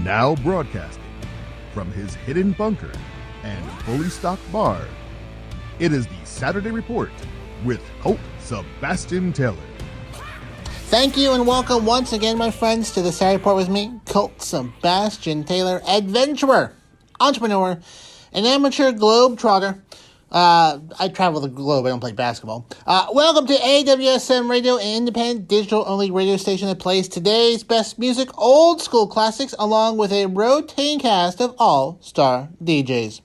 Now broadcasting from his hidden bunker and fully stocked bar, it is the Saturday Report with Colt Sebastian Taylor. Thank you and welcome once again, my friends, to the Saturday Report with me, Colt Sebastian Taylor, adventurer, entrepreneur, an amateur globetrotter. I travel the globe. I don't play basketball. Welcome to AWSM Radio, an independent digital-only radio station that plays today's best music, old school classics, along with a rotating cast of all-star DJs.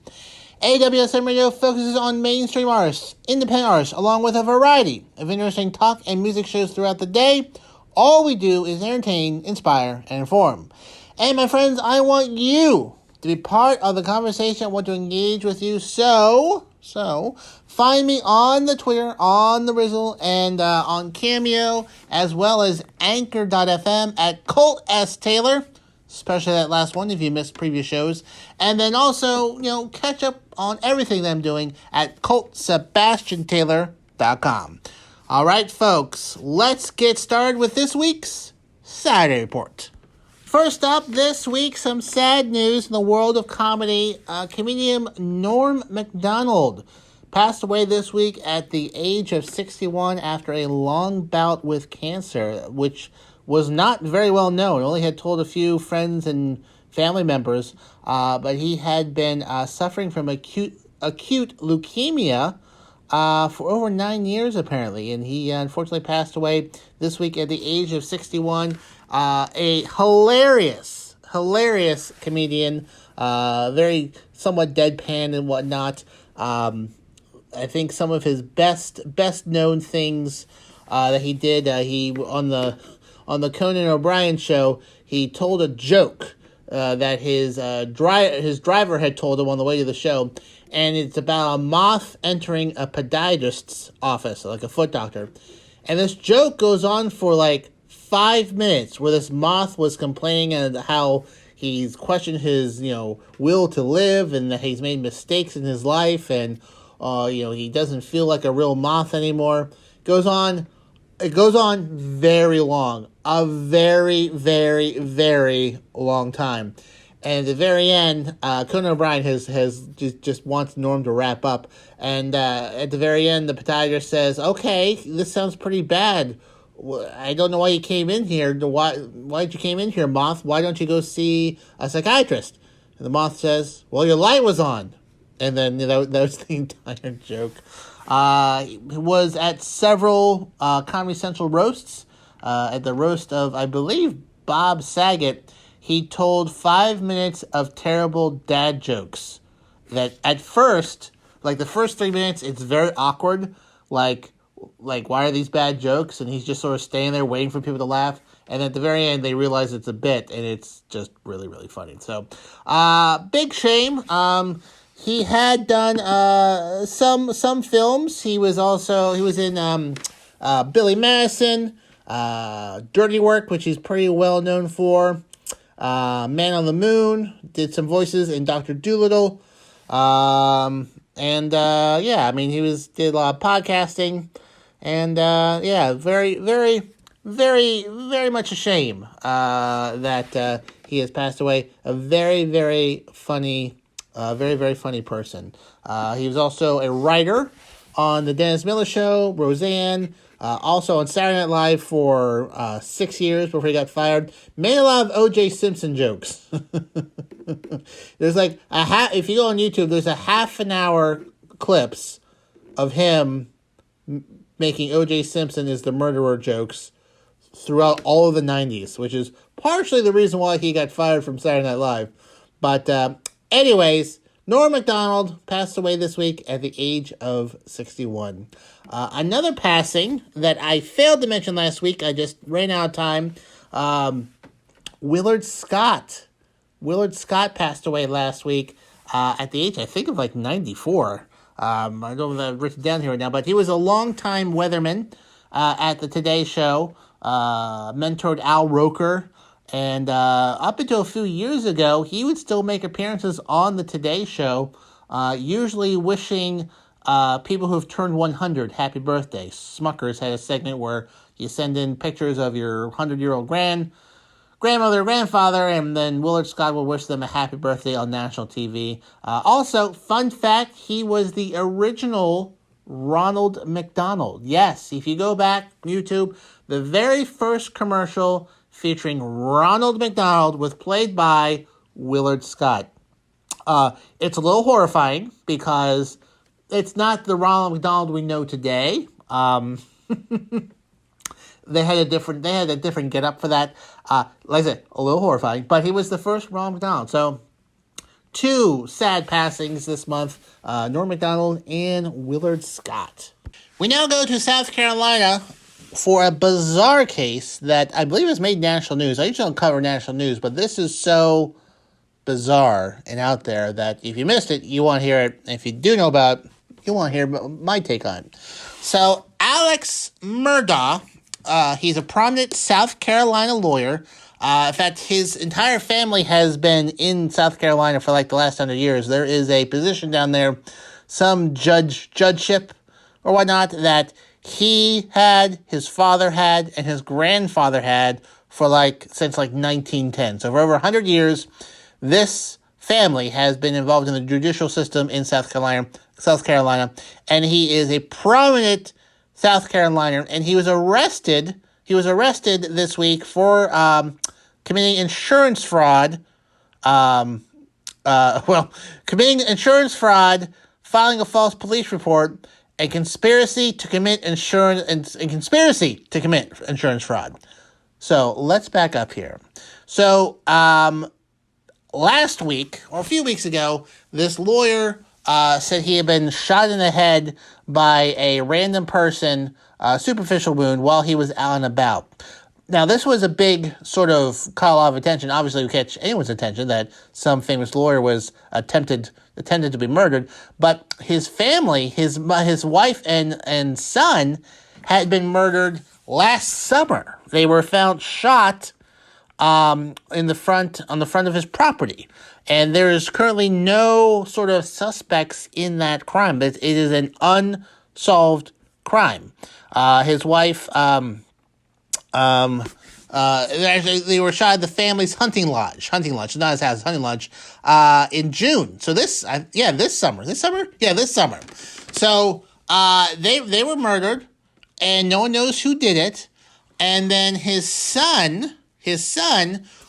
AWSM Radio focuses on mainstream artists, independent artists, along with a variety of interesting talk and music shows throughout the day. All we do is entertain, inspire, and inform. And my friends, I want you to be part of the conversation. I want to engage with you. So find me on the Twitter, on the Rizzle, and on Cameo, as well as Anchor.fm at Colt S. Taylor, especially that last one if you missed previous shows. And then also, catch up on everything that I'm doing at ColtSebastianTaylor.com. All right, folks, let's get started with this week's Saturday Report. First up this week, some sad news in the world of comedy. Comedian Norm Macdonald passed away this week at the age of 61 after a long bout with cancer, which was not very well known. Only had told a few friends and family members, but he had been suffering from acute leukemia for over 9 years, apparently, and he unfortunately passed away this week at the age of 61. A hilarious comedian, very somewhat deadpan and whatnot. I think some of his best known things that he did, he on the Conan O'Brien show, he told a joke that his driver had told him on the way to the show, and it's about a moth entering a podiatrist's office, like a foot doctor, and this joke goes on for like 5 minutes, where this moth was complaining and how he's questioned his, will to live, and that he's made mistakes in his life, and he doesn't feel like a real moth anymore. It goes on very long, a very, very, very long time. And at the very end, Conan O'Brien has just wants Norm to wrap up. And at the very end, the podiatrist says, "Okay, this sounds pretty bad. I don't know why you came in here. Why did you came in here, moth? Why don't you go see a psychiatrist?" And the moth says, "Well, your light was on." And then that was the entire joke. He was at several Comedy Central roasts. At the roast of, I believe, Bob Saget, he told 5 minutes of terrible dad jokes that at first, like the first 3 minutes, it's very awkward. Like, why are these bad jokes? And he's just sort of staying there waiting for people to laugh. And at the very end, they realize it's a bit, and it's just really, really funny. So, big shame. He had done some films. He was in Billy Madison, Dirty Work, which he's pretty well known for. Man on the Moon, did some voices in Dr. Dolittle. He did a lot of podcasting. And, very, very, very, very much a shame that he has passed away. A very, very funny person. He was also a writer on The Dennis Miller Show, Roseanne, also on Saturday Night Live for 6 years before he got fired. Made a lot of O.J. Simpson jokes. There's like if you go on YouTube, there's a half an hour clips of him making O.J. Simpson is the murderer jokes throughout all of the 90s, which is partially the reason why he got fired from Saturday Night Live. But anyways, Norm Macdonald passed away this week at the age of 61. Another passing that I failed to mention last week, I just ran out of time, Willard Scott. Willard Scott passed away last week at the age, I think, of like 94. I don't have that written down here right now, but he was a longtime weatherman at the Today Show, mentored Al Roker, and up until a few years ago, he would still make appearances on the Today Show, usually wishing people who have turned 100 happy birthday. Smuckers had a segment where you send in pictures of your 100-year-old grandmother, grandfather, and then Willard Scott will wish them a happy birthday on national TV. Also, fun fact, he was the original Ronald McDonald. Yes, if you go back YouTube, the very first commercial featuring Ronald McDonald was played by Willard Scott. It's a little horrifying because it's not the Ronald McDonald we know today. They had a different get up for that. Like I said, a little horrifying, but he was the first Ronald McDonald. So, 2 sad passings this month, Norm MacDonald and Willard Scott. We now go to South Carolina for a bizarre case that I believe has made national news. I usually don't cover national news, but this is so bizarre and out there that if you missed it, you want to hear it. And if you do know about it, you want to hear my take on it. So, Alex Murdaugh, he's a prominent South Carolina lawyer. In fact, his entire family has been in South Carolina for like the last 100 years. There is a position down there, some judgeship or whatnot, that he had, his father had, and his grandfather had for since 1910. So for over 100 years, this family has been involved in the judicial system in South Carolina, and he is a prominent South Carolinian, and he was arrested this week for committing insurance fraud. Committing insurance fraud, filing a false police report, and conspiracy to commit insurance fraud. So let's back up here. So last week or a few weeks ago, this lawyer said he had been shot in the head by a random person, superficial wound, while he was out and about. Now, this was a big sort of call of attention. Obviously, to catch anyone's attention that some famous lawyer was attempted to be murdered. But his family, his wife and son, had been murdered last summer. They were found shot on the front of his property. And there is currently no sort of suspects in that crime. But it is an unsolved crime. His wife, actually, they were shot at the family's hunting lodge, not his house, hunting lodge, in June. So this summer. So, they were murdered, and no one knows who did it. And then his son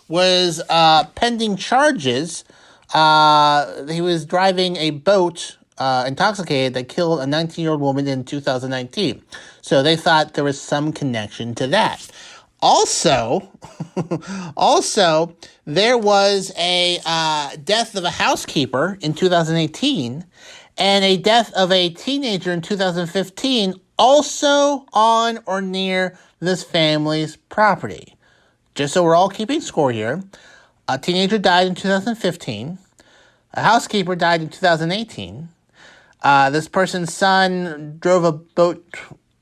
was, pending charges. He was driving a boat, intoxicated, that killed a 19-year-old woman in 2019. So they thought there was some connection to that. Also, there was a death of a housekeeper in 2018 and a death of a teenager in 2015, also on or near this family's property. Just so we're all keeping score here, a teenager died in 2015, a housekeeper died in 2018, this person's son drove a boat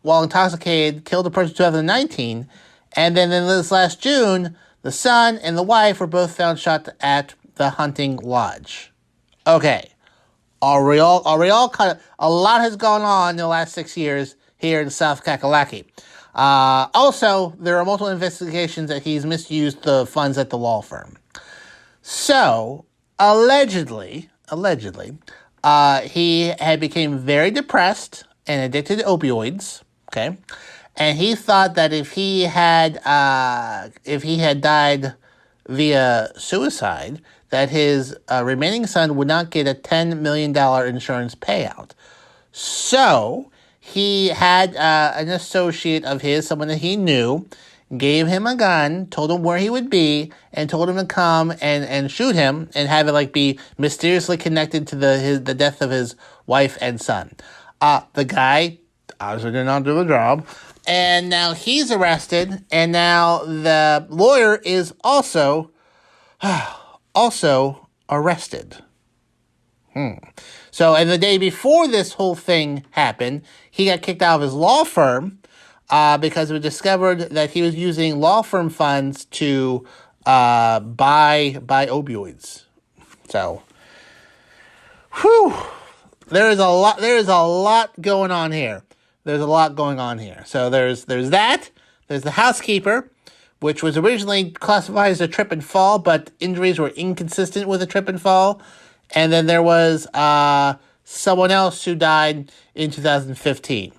while intoxicated, killed a person in 2019, and then in this last June, the son and the wife were both found shot at the hunting lodge. Okay. Are we all kind of, a lot has gone on in the last 6 years here in South Kakalaki. Also, there are multiple investigations that he's misused the funds at the law firm. So, allegedly, he had become very depressed and addicted to opioids, okay? And he thought that if he had died via suicide, that his remaining son would not get a $10 million insurance payout. So he had an associate of his, someone that he knew, gave him a gun, told him where he would be, and told him to come and shoot him and have it be mysteriously connected to the death of his wife and son. The guy obviously did not do the job. And now he's arrested, and now the lawyer is also arrested. So, and the day before this whole thing happened, he got kicked out of his law firm because it was discovered that he was using law firm funds to buy opioids. So, there is a lot going on here. So there's that. There's the housekeeper, which was originally classified as a trip and fall, but injuries were inconsistent with a trip and fall. And then there was someone else who died in 2015.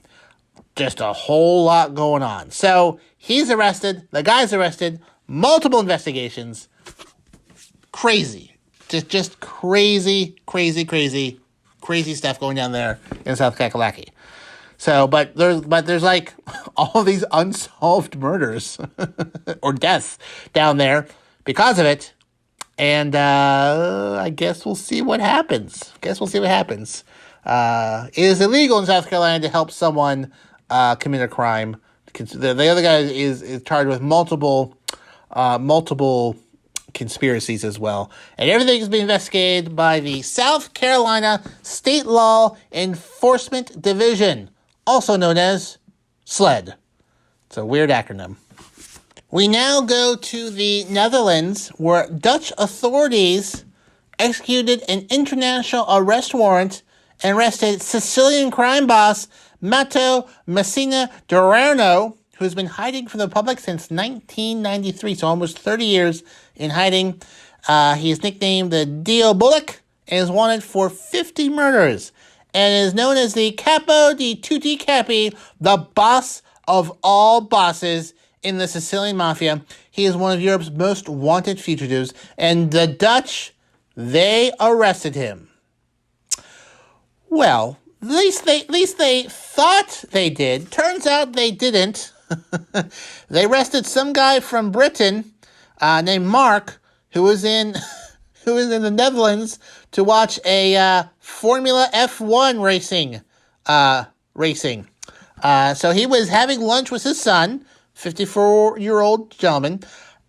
Just a whole lot going on. So he's arrested. The guy's arrested. Multiple investigations. Crazy. Just crazy stuff going down there in South Kakalaki. So, but there's like all these unsolved murders or deaths down there because of it. And I guess we'll see what happens. It is illegal in South Carolina to help someone commit a crime. The other guy is charged with multiple conspiracies as well. And everything is being investigated by the South Carolina State Law Enforcement Division, also known as SLED. It's a weird acronym. We now go to the Netherlands, where Dutch authorities executed an international arrest warrant and arrested Sicilian crime boss Matteo Messina Durano, who's been hiding from the public since 1993, so almost 30 years in hiding. He is nicknamed the Diabolik and is wanted for 50 murders and is known as the Capo di Tutti Capi, the boss of all bosses in the Sicilian Mafia. He is one of Europe's most wanted fugitives, and the Dutch, they arrested him. Well, at least they thought they did. Turns out they didn't. They arrested some guy from Britain named Mark, who was in the Netherlands to watch a Formula F1 racing. So he was having lunch with his son, 54-year-old gentleman,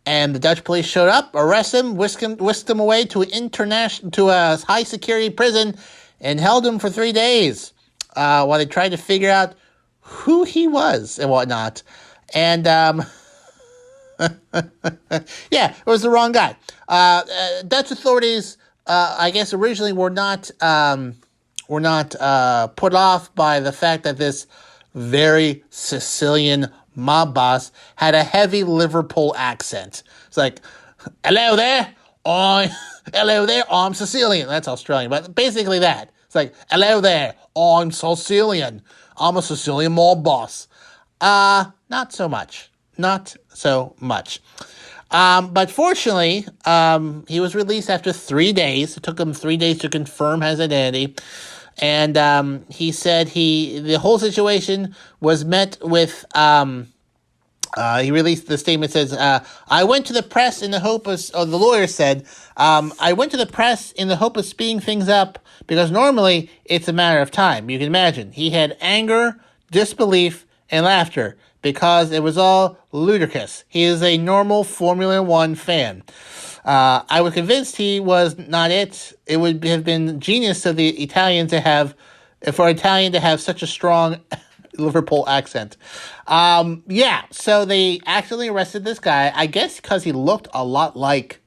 and the Dutch police showed up, arrested him, whisked him away to a high security prison, and held him for 3 days while they tried to figure out who he was and whatnot. And yeah, it was the wrong guy. Dutch authorities, I guess, originally were not put off by the fact that this very Sicilian mob boss had a heavy Liverpool accent. It's like, hello there, I'm Sicilian. That's Australian, but basically that. It's like, hello there, I'm Sicilian. I'm a Sicilian mob boss. Not so much. But fortunately, he was released after 3 days. It took him 3 days to confirm his identity. And he said the whole situation was met with, he released the statement, says, I went to the press in the hope of, the lawyer said, I went to the press in the hope of speeding things up because normally it's a matter of time. You can imagine. He had anger, disbelief, and laughter because it was all ludicrous. He is a normal Formula One fan. I was convinced he was not it. It would have been genius of the Italian to have such a strong Liverpool accent. So they actually arrested this guy, I guess because he looked a lot like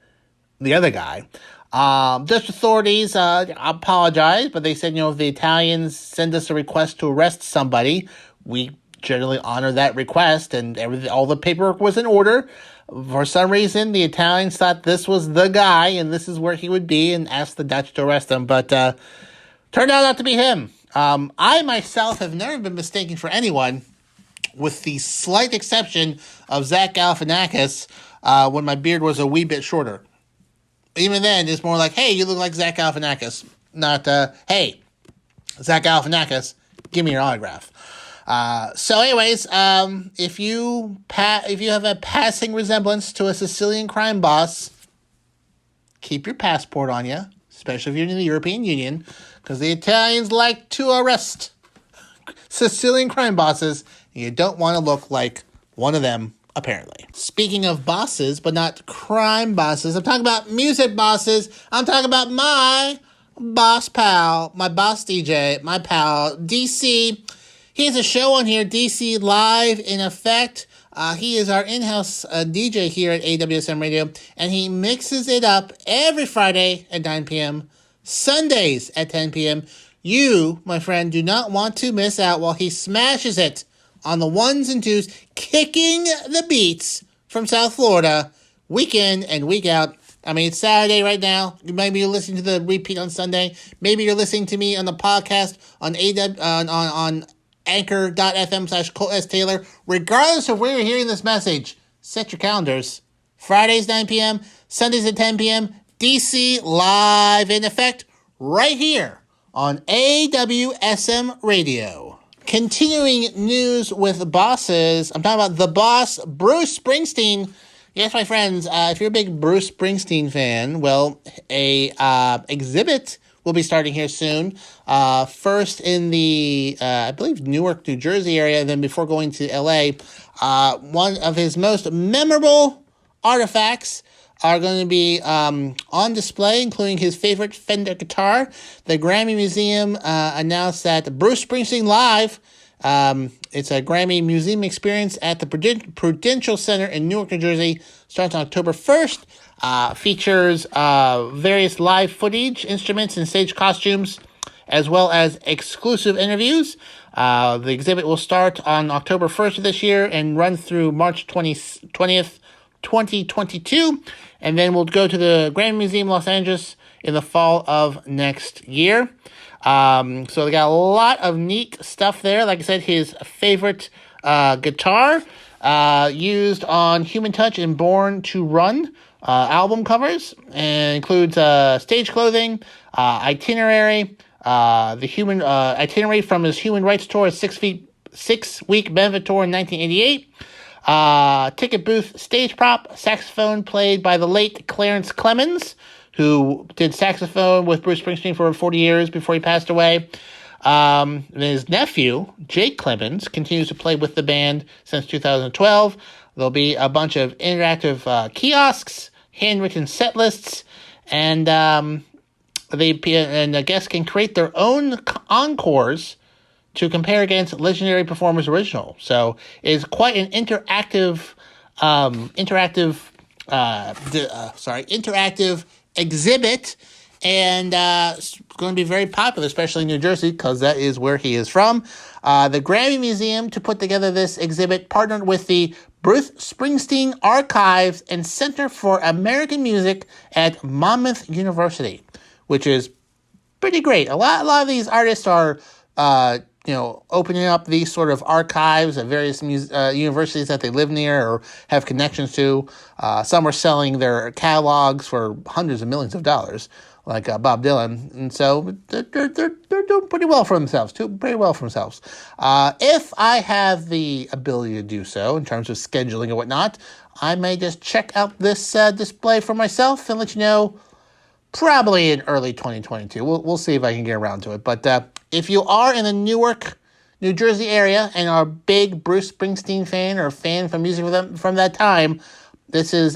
the other guy. Dutch authorities apologized, but they said, if the Italians send us a request to arrest somebody, we generally honor that request, and all the paperwork was in order. For some reason, the Italians thought this was the guy, and this is where he would be, and asked the Dutch to arrest him, but turned out not to be him. I myself have never been mistaken for anyone, with the slight exception of Zach Galifianakis, when my beard was a wee bit shorter. Even then, it's more like, hey, you look like Zach Galifianakis, not, hey, Zach Galifianakis, give me your autograph. So anyways, if you have a passing resemblance to a Sicilian crime boss, keep your passport on you, especially if you're in the European Union, because the Italians like to arrest Sicilian crime bosses, and you don't want to look like one of them, apparently. Speaking of bosses, but not crime bosses, I'm talking about music bosses. I'm talking about my boss pal, my boss DJ, my pal, DC. He has a show on here, DC Live in Effect. He is our in-house DJ here at AWSM Radio, and he mixes it up every Friday at 9 p.m., Sundays at 10 p.m. You, my friend, do not want to miss out while he smashes it on the ones and twos, kicking the beats from South Florida, week in and week out. I mean, it's Saturday right now. Maybe you're listening to the repeat on Sunday. Maybe you're listening to me on the podcast on on anchor.fm/Colt S. Taylor. Regardless of where you're hearing this message, set your calendars. Fridays, 9 p.m., Sundays at 10 p.m., DC live in effect right here on AWSM Radio. Continuing news with bosses, I'm talking about the boss, Bruce Springsteen. Yes, my friends, if you're a big Bruce Springsteen fan, well, a exhibit will be starting here soon. First in the, I believe, Newark, New Jersey area, and then before going to L.A., one of his most memorable artifacts are going to be on display, including his favorite Fender guitar. The Grammy Museum announced that Bruce Springsteen Live, it's a Grammy Museum experience at the Prudential Center in Newark, New Jersey, starts on October 1st. Features various live footage, instruments, and stage costumes, as well as exclusive interviews. The exhibit will start on October 1st of this year and run through March 20th, 2022, and then we'll go to the Grammy Museum Los Angeles in the fall of next year. So they got a lot of neat stuff there. Like I said, his favorite guitar used on Human Touch and Born to Run album covers, and includes stage clothing, itinerary, the human itinerary from his Human Rights Tour, 6-week benefit tour in 1988. Ticket booth stage prop, saxophone played by the late Clarence Clemens, who did saxophone with Bruce Springsteen for 40 years before he passed away. His nephew, Jake Clemens, continues to play with the band since 2012. There'll be a bunch of interactive kiosks, handwritten set lists, and the guests can create their own encores to compare against legendary performers' original. So it's quite an interactive exhibit, and it's going to be very popular, especially in New Jersey, because that is where he is from. The Grammy Museum, to put together this exhibit, partnered with the Bruce Springsteen Archives and Center for American Music at Monmouth University, which is pretty great. A lot of these artists are opening up these sort of archives at various universities that they live near or have connections to. Some are selling their catalogs for hundreds of millions of dollars, like Bob Dylan. And so they're doing pretty well for themselves, If I have the ability to do so, in terms of scheduling and whatnot, I may just check out this display for myself and let you know probably in early 2022. We'll see if I can get around to it. But if you are in the Newark, New Jersey area and are a big Bruce Springsteen fan or fan from music from that time, this is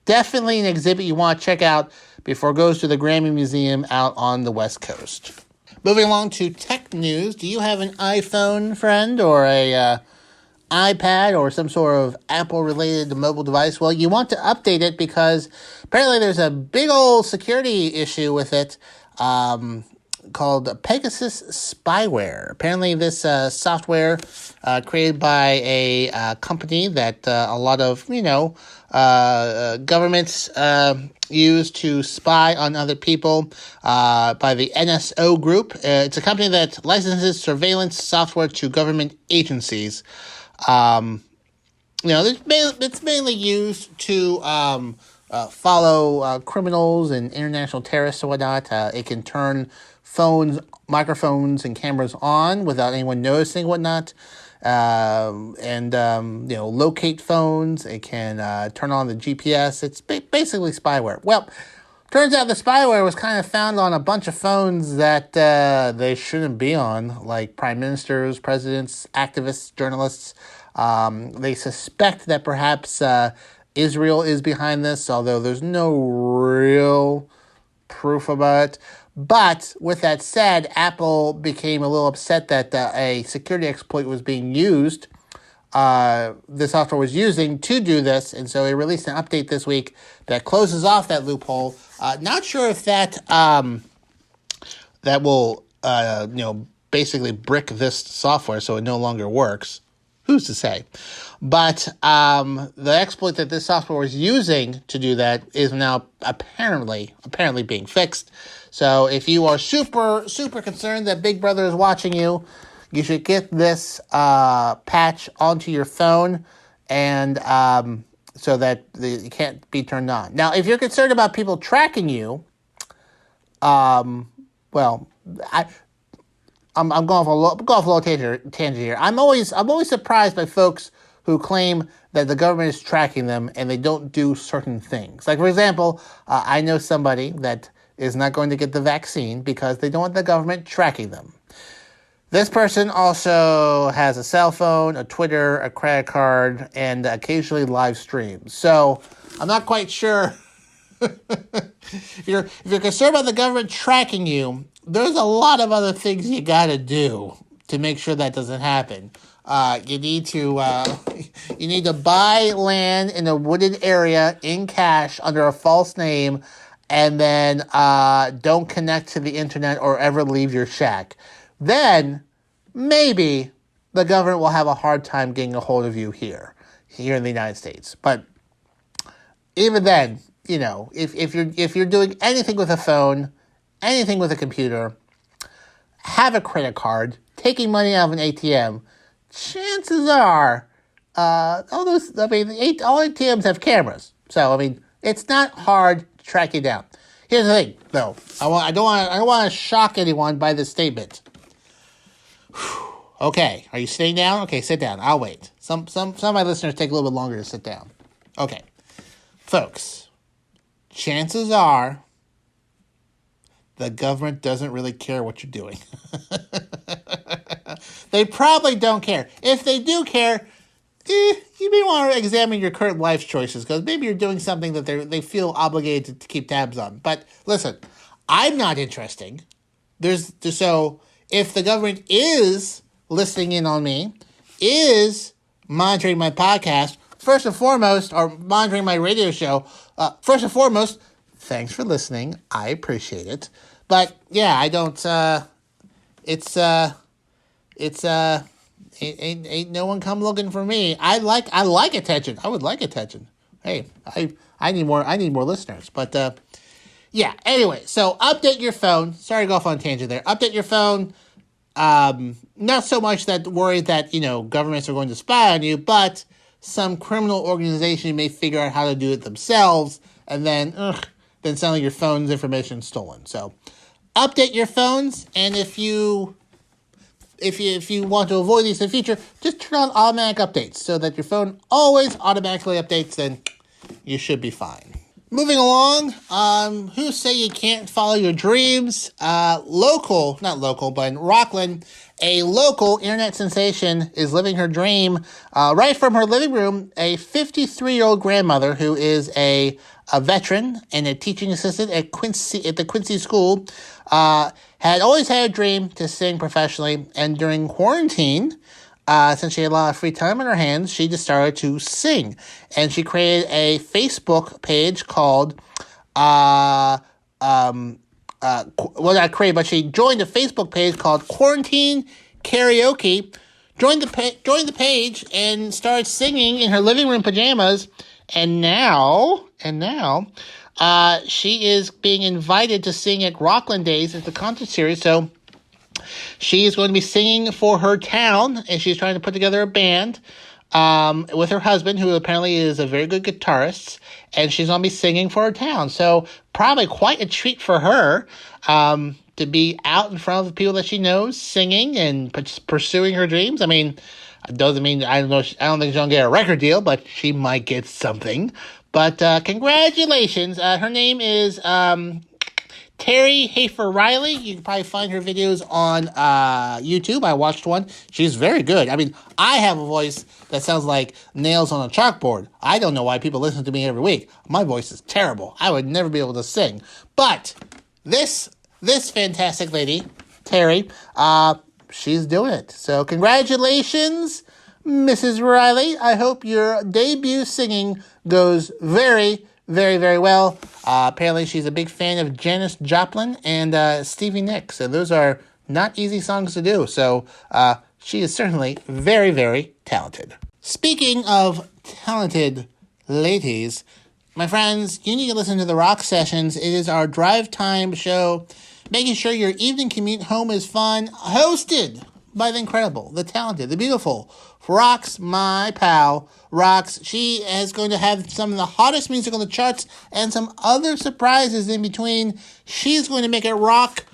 definitely an exhibit you want to check out before it goes to the Grammy Museum out on the West Coast. Moving along to tech news, do you have an iPhone, friend, or a iPad or some sort of Apple-related mobile device? Well, you want to update it because apparently there's a big old security issue with it called Pegasus spyware. Apparently this software created by a company that a lot of, governments use to spy on other people by the NSO Group. It's a company that licenses surveillance software to government agencies. It's mainly used to follow criminals and international terrorists and whatnot. It can turn phones, microphones, and cameras on without anyone noticing and whatnot. Locate phones. It can turn on the GPS. It's basically spyware. Well, turns out the spyware was kind of found on a bunch of phones that they shouldn't be on, like prime ministers, presidents, activists, journalists. They suspect that perhaps Israel is behind this, although there's no real proof about it. But with that said, Apple became a little upset that a security exploit was being used. The software was using to do this, and so it released an update this week that closes off that loophole. Not sure if that will basically brick this software so it no longer works. Who's to say? But the exploit that this software was using to do that is now apparently being fixed. So if you are super concerned that Big Brother is watching you, you should get this patch onto your phone, and so that it can't be turned on. Now, if you're concerned about people tracking you, I'm going off a little tangent here. I'm always surprised by folks who claim that the government is tracking them and they don't do certain things. Like, for example, I know somebody that is not going to get the vaccine because they don't want the government tracking them. This person also has a cell phone, a Twitter, a credit card, and occasionally live streams. So I'm not quite sure. If you're concerned about the government tracking you, there's a lot of other things you got to do to make sure that doesn't happen. You need to buy land in a wooded area in cash under a false name, and then don't connect to the internet or ever leave your shack. Then maybe the government will have a hard time getting a hold of you here in the United States. But even then, if you're doing anything with a phone, anything with a computer, have a credit card, taking money out of an ATM, chances are, all ATMs have cameras. So, it's not hard to track you down. Here's the thing, though. I don't want to shock anyone by this statement. Okay, are you sitting down? Okay, sit down. I'll wait. Some of my listeners take a little bit longer to sit down. Okay, folks, chances are the government doesn't really care what you're doing. They probably don't care. If they do care, you may want to examine your current life choices, because maybe you're doing something that they feel obligated to keep tabs on. But listen, I'm not interesting. So if the government is listening in on me, is monitoring my podcast, first and foremost, or monitoring my radio show, first and foremost, thanks for listening. I appreciate it. But yeah, I don't, ain't no one come looking for me. I like attention. I would like attention. Hey, I need more listeners. But yeah, anyway, so update your phone. Sorry to go off on a tangent there. Update your phone. Not so much that worried that, governments are going to spy on you, but some criminal organization may figure out how to do it themselves, and then suddenly your phone's information is stolen. So update your phones, and if you want to avoid these in the future, just turn on automatic updates so that your phone always automatically updates, and you should be fine. Moving along, who say you can't follow your dreams? Not local, but in Rockland, a local internet sensation is living her dream right from her living room. A 53-year-old grandmother who is a veteran and a teaching assistant at the Quincy School had always had a dream to sing professionally, and during quarantine, since she had a lot of free time on her hands, she just started to sing. And she created a Facebook page called, she joined a Facebook page called Quarantine Karaoke, joined the page and started singing in her living room pajamas. And now, she is being invited to sing at Rockland Days at the concert series. So she is going to be singing for her town, and she's trying to put together a band with her husband, who apparently is a very good guitarist, and she's going to be singing for her town. So probably quite a treat for her to be out in front of the people that she knows, singing and pursuing her dreams. It doesn't mean, I don't think she's going to get a record deal, but she might get something. But congratulations. Her name is Terry Hafer-Riley. You can probably find her videos on YouTube. I watched one. She's very good. I have a voice that sounds like nails on a chalkboard. I don't know why people listen to me every week. My voice is terrible. I would never be able to sing. But this fantastic lady, Terry, she's doing it. So congratulations, Mrs. Riley. I hope your debut singing goes very, very, very well. Apparently, she's a big fan of Janis Joplin and Stevie Nicks. And those are not easy songs to do. So she is certainly very, very talented. Speaking of talented ladies, my friends, you need to listen to the Rock Sessions. It is our drive time show, making sure your evening commute home is fun, hosted by the incredible, the talented, the beautiful Rox, my pal, Rox. She is going to have some of the hottest music on the charts and some other surprises in between. She's going to make it rock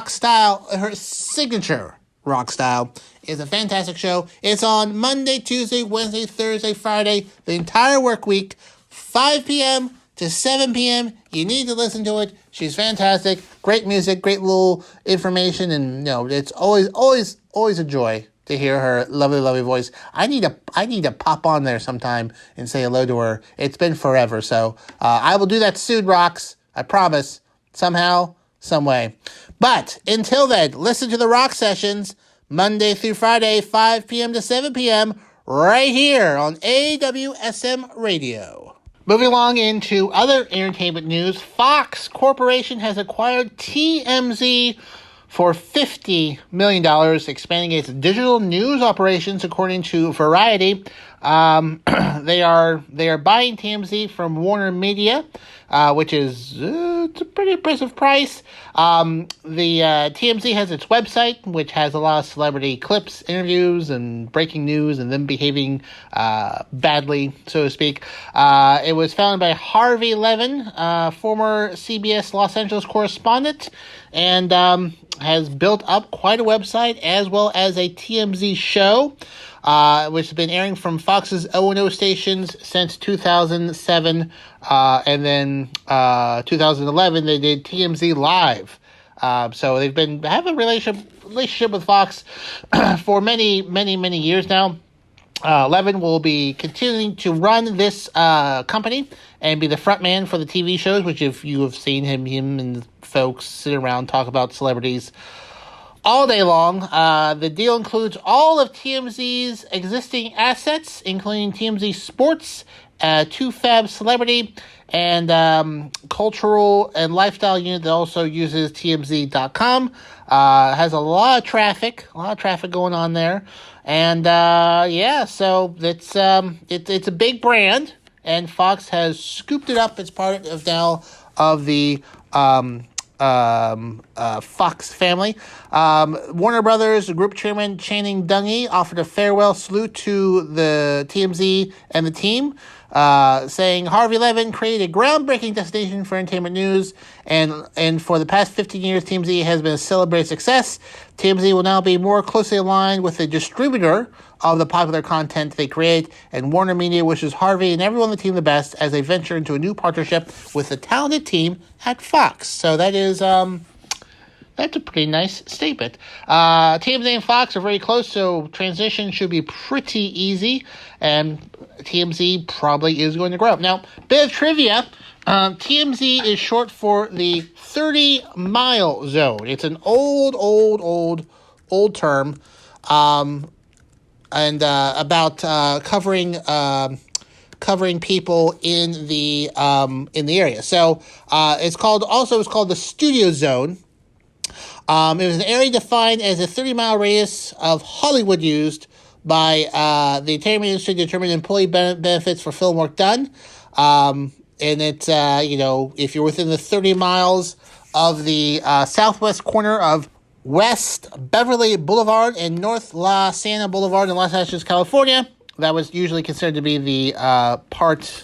style. Her signature rock style is a fantastic show. It's on Monday, Tuesday, Wednesday, Thursday, Friday, the entire work week, 5 p.m. to 7 p.m. You need to listen to it. She's fantastic. Great music, great little information, and it's always a joy to hear her lovely, lovely voice. I need to pop on there sometime and say hello to her. It's been forever, so I will do that soon, Rox. I promise. Somehow, some way. But until then, listen to the Rock Sessions Monday through Friday, 5 p.m. to 7 p.m. right here on AWSM Radio. Moving along into other entertainment news, Fox Corporation has acquired TMZ for $50 million, expanding its digital news operations, according to Variety. They are buying TMZ from Warner Media, which is it's a pretty impressive price. The TMZ has its website, which has a lot of celebrity clips, interviews, and breaking news, and them behaving badly, so to speak. It was founded by Harvey Levin, former CBS Los Angeles correspondent, and has built up quite a website as well as a TMZ show, which has been airing from Fox's O&O stations since 2007, and then 2011 they did TMZ Live. So they've been have a relationship with Fox for many, many, many years now. Levin will be continuing to run this company and be the front man for the TV shows, which if you have seen him and folks sit around talk about celebrities all day long. The deal includes all of TMZ's existing assets, including TMZ Sports, 2Fab Celebrity, and cultural and lifestyle unit that also uses TMZ.com. Has a lot of traffic going on there. And so it's a big brand, and Fox has scooped it up as part of now of the Fox family. Warner Brothers Group Chairman Channing Dungey offered a farewell salute to the TMZ and the team, saying Harvey Levin created a groundbreaking destination for entertainment news, and for the past 15 years, TMZ has been a celebrated success. TMZ will now be more closely aligned with the distributor of the popular content they create, and Warner Media wishes Harvey and everyone on the team the best as they venture into a new partnership with the talented team at Fox. So that is that's a pretty nice statement. TMZ and Fox are very close, so transition should be pretty easy, and TMZ probably is going to grow. Now, bit of trivia. TMZ is short for the 30-mile zone. It's an old term, and about covering people in the area. So it's called the studio zone. It was an area defined as a 30-mile radius of Hollywood used by the entertainment industry to determine employee benefits for film work done. And it's, if you're within the 30 miles of the southwest corner of West Beverly Boulevard and North La Cienega Boulevard in Los Angeles, California, that was usually considered to be the part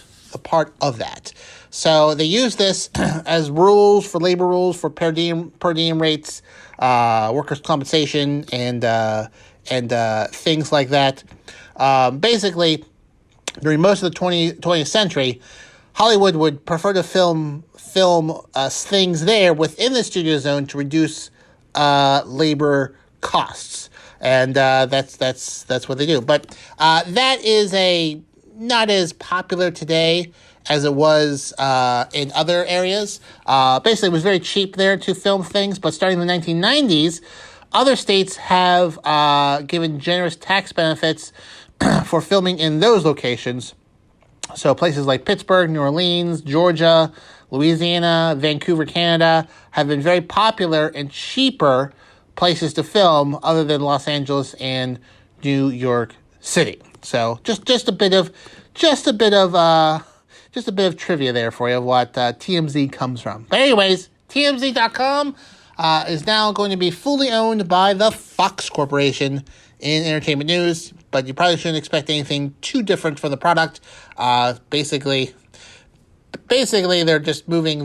of that. So they use this as labor rules for per diem rates, workers' compensation, and things like that. Basically, during most of the 20th century, Hollywood would prefer to film things there within the studio zone to reduce labor costs, and that's what they do. But that is not as popular today as it was in other areas. Basically, it was very cheap there to film things, but starting in the 1990s, other states have given generous tax benefits for filming in those locations. So places like Pittsburgh, New Orleans, Georgia, Louisiana, Vancouver, Canada have been very popular and cheaper places to film other than Los Angeles and New York City. So just a bit of trivia there for you of what TMZ comes from. But anyways, TMZ.com is now going to be fully owned by the Fox Corporation in entertainment news, but you probably shouldn't expect anything too different from the product. Basically, they're just moving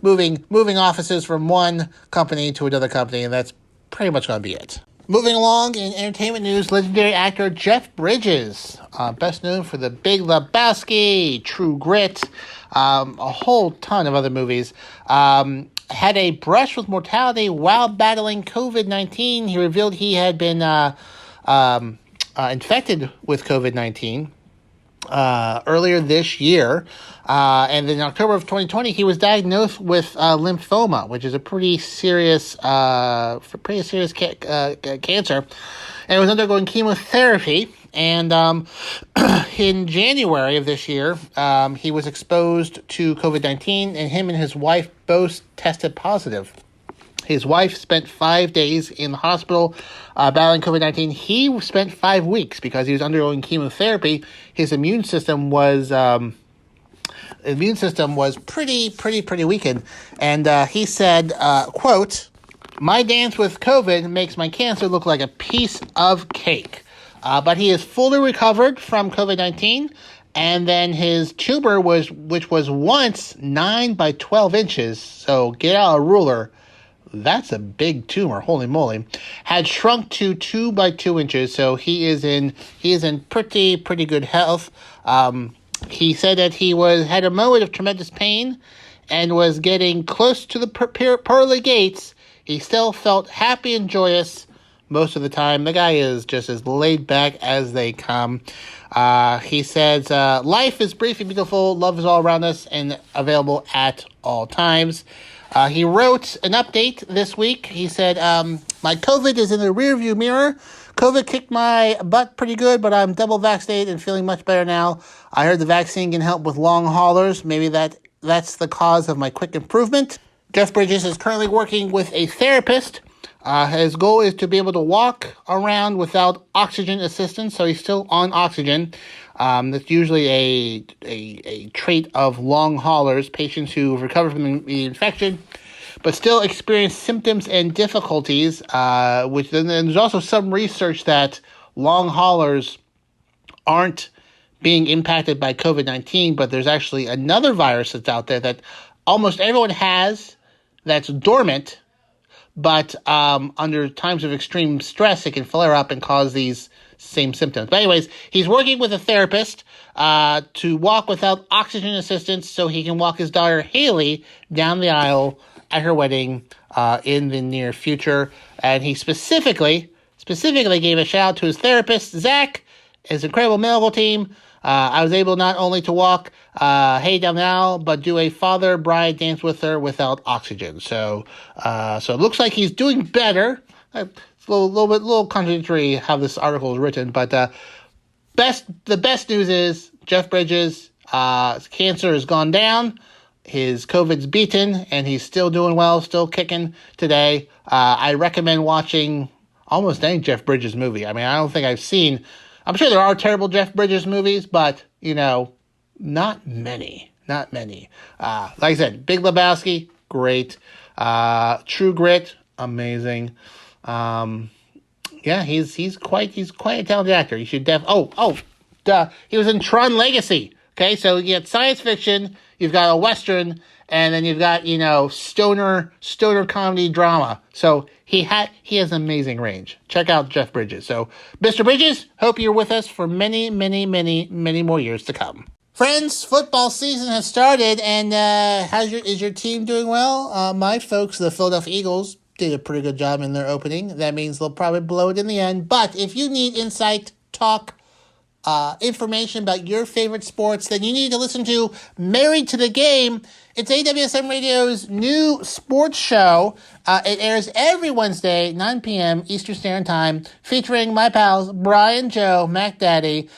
offices from one company to another company, and that's pretty much going to be it. Moving along in entertainment news, legendary actor Jeff Bridges, best known for The Big Lebowski, True Grit, a whole ton of other movies, had a brush with mortality while battling COVID-19. He revealed he had been infected with COVID-19 earlier this year. And in October of 2020, he was diagnosed with lymphoma, which is a pretty serious cancer, and was undergoing chemotherapy. And in January of this year, he was exposed to COVID-19, and him and his wife both tested positive. His wife spent 5 days in the hospital battling COVID-19. He spent 5 weeks because he was undergoing chemotherapy. His immune system was pretty weakened. And he said, quote, "My dance with COVID makes my cancer look like a piece of cake." But he is fully recovered from COVID-19. And then his tumor which was once 9 by 12 inches. So get out a ruler. That's a big tumor, holy moly, had shrunk to 2 by 2 inches. So he is in pretty good health. He said that he had a moment of tremendous pain and was getting close to the pearly gates. He still felt happy and joyous most of the time. The guy is just as laid back as they come. He says, life is brief and beautiful. Love is all around us and available at all times. He wrote an update this week. He said, my COVID is in the rearview mirror. COVID kicked my butt pretty good, but I'm double vaccinated and feeling much better now. I heard the vaccine can help with long haulers. Maybe that's the cause of my quick improvement. Jeff Bridges is currently working with a therapist. His goal is to be able to walk around without oxygen assistance, so he's still on oxygen. That's usually a trait of long haulers, patients who recover from the infection, but still experience symptoms and difficulties, and there's also some research that long haulers aren't being impacted by COVID-19, but there's actually another virus that's out there that almost everyone has that's dormant, but under times of extreme stress, it can flare up and cause these same symptoms. But anyways, he's working with a therapist to walk without oxygen assistance so he can walk his daughter Haley down the aisle at her wedding in the near future. And he specifically gave a shout out to his therapist, Zach, his incredible medical team. I was able not only to walk Haley down the aisle, but do a father-bride dance with her without oxygen. So it looks like he's doing better. It's a little contradictory how this article is written, but the best news is Jeff Bridges' cancer has gone down, his COVID's beaten, and he's still doing well, still kicking today. I recommend watching almost any Jeff Bridges movie. I mean, I don't think I'm sure there are terrible Jeff Bridges movies, but, not many. Like I said, Big Lebowski, great. True Grit, amazing. He's quite a talented actor. You should he was in Tron Legacy. Okay, so you get science fiction, you've got a Western, and then you've got, stoner comedy drama. So he has amazing range. Check out Jeff Bridges. So, Mr. Bridges, hope you're with us for many, many, many, many more years to come. Friends, football season has started, and is your team doing well? My folks, the Philadelphia Eagles, did a pretty good job in their opening. That means they'll probably blow it in the end. But if you need insight, talk, information about your favorite sports, then you need to listen to Married to the Game. It's AWSM Radio's new sports show. It airs every Wednesday, 9 p.m. Eastern Standard Time, featuring my pals Brian, Joe, Mac Daddy,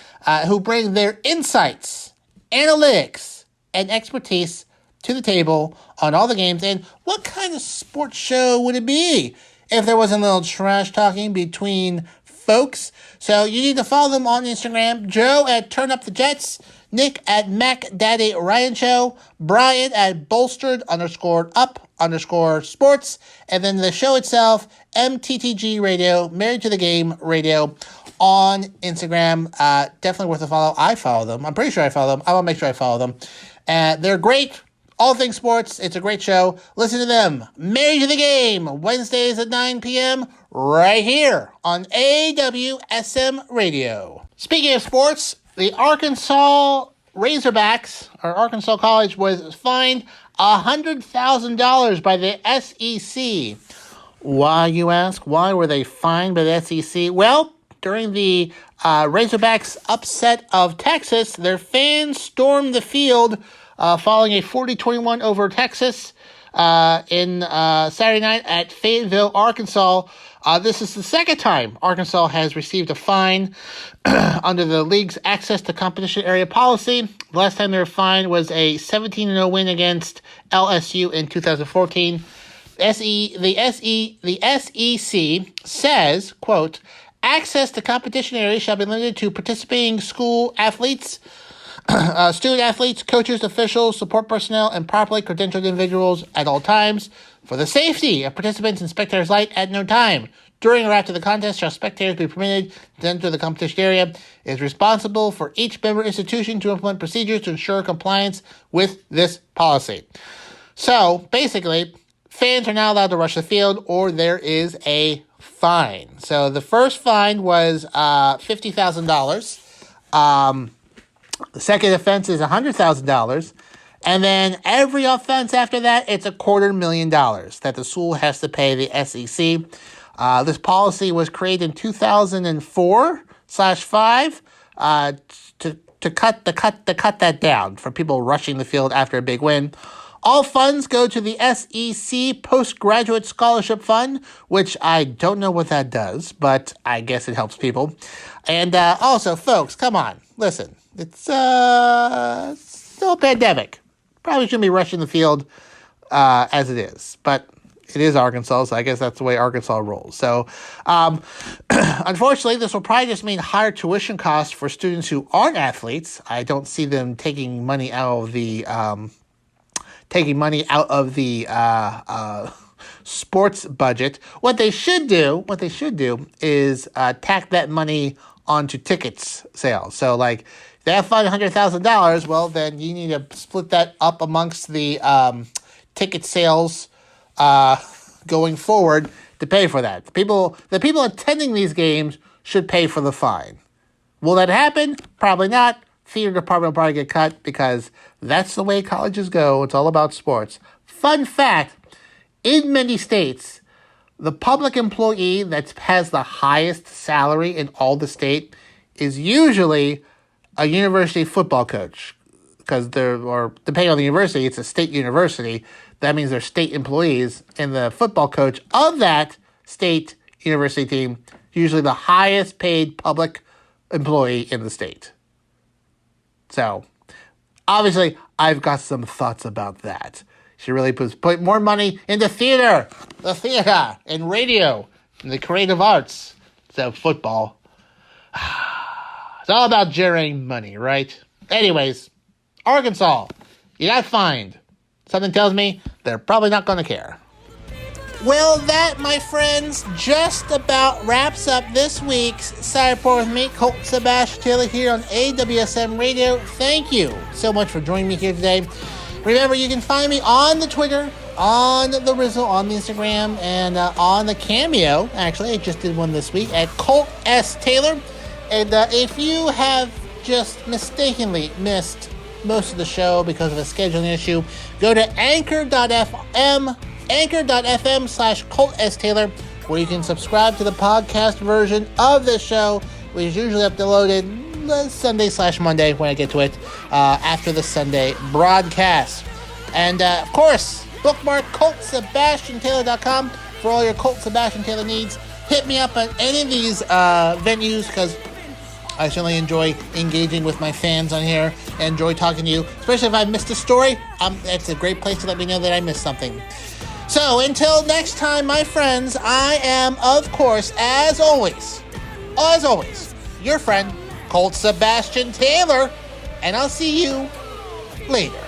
who bring their insights, analytics, and expertise to the table on all the games. And what kind of sports show would it be if there wasn't a little trash talking between folks. So you need to follow them on Instagram. Joe at Turn Up the Jets, Nick at Mac Daddy Ryan Show, Brian at bolstered_up_sports, and then the show itself, MTTG Radio, Married to the Game Radio, on Instagram. Definitely worth a follow. I follow them. I'm pretty sure I follow them. I want to make sure I follow them. They're great. All things sports. It's a great show. Listen to them. Married to the Game, Wednesdays at 9 p.m. right here on AWSM Radio. Speaking of sports, the Arkansas Razorbacks, or Arkansas College, was fined $100,000 by the SEC. Why, you ask? Why were they fined by the SEC? Well, during the Razorbacks upset of Texas, their fans stormed the field following a 40-21 over Texas in Saturday night at Fayetteville, Arkansas. This is the second time Arkansas has received a fine under the league's access to competition area policy. The last time they were fined was a 17-0 win against LSU in 2014. The SEC says, quote, access to competition areas shall be limited to participating school athletes, student athletes, coaches, officials, support personnel, and properly credentialed individuals at all times. For the safety of participants and spectators alike, at no time during or after the contest shall spectators be permitted to enter the competition area. It is responsible for each member institution to implement procedures to ensure compliance with this policy. So, basically, fans are not allowed to rush the field or there is a fine. So the first fine was $50,000. The second offense is $100,000. And then every offense after that, it's $250,000 that the school has to pay the SEC. This policy was created in 2004/5 to cut that down for people rushing the field after a big win. All funds go to the SEC Postgraduate Scholarship Fund, which I don't know what that does, but I guess it helps people. And also, folks, come on, listen. It's still a pandemic. Probably shouldn't be rushing the field as it is, but it is Arkansas, so I guess that's the way Arkansas rolls. So, unfortunately, this will probably just mean higher tuition costs for students who aren't athletes. I don't see them taking money out of the sports budget. What they should do is tack that money onto tickets sales. So, like, if they have $100,000, well, then you need to split that up amongst the ticket sales going forward to pay for that. The people attending these games should pay for the fine. Will that happen? Probably not. Theater department will probably get cut because that's the way colleges go. It's all about sports. Fun fact, in many states, the public employee that has the highest salary in all the state is usually a university football coach. Because depending on the university, it's a state university. That means they're state employees. And the football coach of that state university team, usually the highest paid public employee in the state. So, obviously, I've got some thoughts about that. She really put more money into theater, and radio, and the creative arts. So, football. It's all about generating money, right? Anyways, Arkansas, you got fined. Something tells me they're probably not going to care. Well, that, my friends, just about wraps up this week's Side Report with me, Colt Sebastian Taylor, here on AWSM Radio. Thank you so much for joining me here today. Remember, you can find me on the Twitter, on the Rizzle, on the Instagram, and on the Cameo. Actually, I just did one this week at Colt S. Taylor. And if you have just mistakenly missed most of the show because of a scheduling issue, go to anchor.fm/Colt S. Taylor, where you can subscribe to the podcast version of this show, which is usually uploaded Sunday/Monday when I get to it, after the Sunday broadcast. And, of course, bookmark ColtSebastianTaylor.com for all your Colt Sebastian Taylor needs. Hit me up at any of these venues, because I certainly enjoy engaging with my fans on here and enjoy talking to you, especially if I missed a story. It's a great place to let me know that I missed something. So until next time, my friends, I am, of course, as always, your friend, Colt Sebastian Taylor, and I'll see you later.